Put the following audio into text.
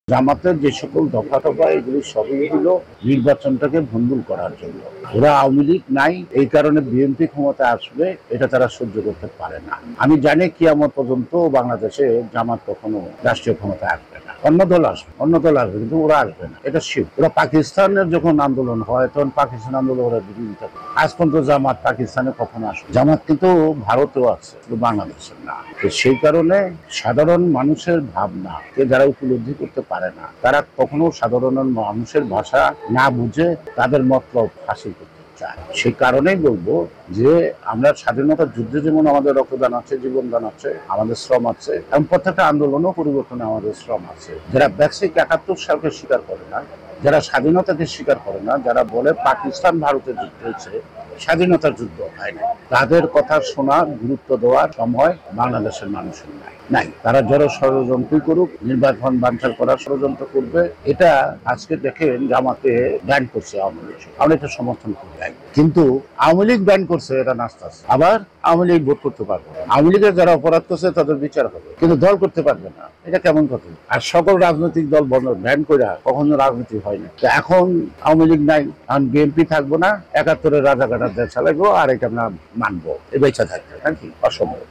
জামাতের যে সকল দফা টফা এগুলি সবই হলো নির্বাচনটাকে ভণ্ডুল করার জন্য। ওরা আওয়ামী লীগ নাই, এই কারণে বিএনপি ক্ষমতা আসবে, এটা তারা সহ্য করতে পারে না। আমি জানি কিয়ামত পর্যন্ত বাংলাদেশে জামাত কখনো রাষ্ট্রীয় ক্ষমতায় আসবে না। অন্য দল আসবে, কিন্তু ওরা আসবে না, এটা শিব। ওরা পাকিস্তানের যখন আন্দোলন হয় তখন পাকিস্তান আন্দোলন ওরা বিরোধিতা করে। আজ পর্যন্ত জামাত পাকিস্তানে কখনো আসে, জামাত কিন্তু ভারতেও আছে, বাংলাদেশের না। তো সেই কারণে সাধারণ মানুষের ভাবনা যারা উপলব্ধি করতে পারে না, তারা কখনো সাধারণ মানুষের ভাষা না বুঝে তাদের মতলব হাসিল করতে চায়। সেই কারণেই বলবো যে আমরা স্বাধীনতার যুদ্ধে যেমন আমাদের রক্তদান আছে, জীবনদান আছে, আমাদের শ্রম আছে, এবং প্রত্যেকটা আন্দোলনও পরিবর্তনে আমাদের শ্রম আছে। যারা বেসিক ৭১ সালকে স্বীকার করে না, যারা স্বাধীনতাকে স্বীকার করে না, যারা বলে পাকিস্তান ভারতের যুদ্ধ হয়েছে, স্বাধীনতার যুদ্ধ হয় না, তাদের কথা শোনার গুরুত্ব দেওয়ার সময় বাংলাদেশের মানুষের নাই। তারা যারা ষড়যন্ত্র করুক, নির্বাচন বানচাল করার ষড়যন্ত্র করবে, এটা আজকে দেখেন জামাতে ব্যান করছে আওয়ামী লীগ, আমরা এটা সমর্থন করি। কিন্তু আওয়ামী লীগ ব্যান করছে, এটা নাস্তা। আবার আওয়ামী লীগ ভোট করতে পারবে না, আওয়ামী লীগের যারা অপরাধ করছে তাদের বিচার হবে, কিন্তু দল করতে পারবে না। এটা কেমন কথা? আর সকল রাজনৈতিক দল ব্যান করে কখনো রাজনীতি হয় না। এখন আওয়ামী লীগ নাই, এখন বিএনপি থাকবো না, ৭১-এর রাজাঘাটার দেশ চালাইবো, আর এটা আমরা মানবো, এই বেচা থাকবে নাকি? অসম্ভব।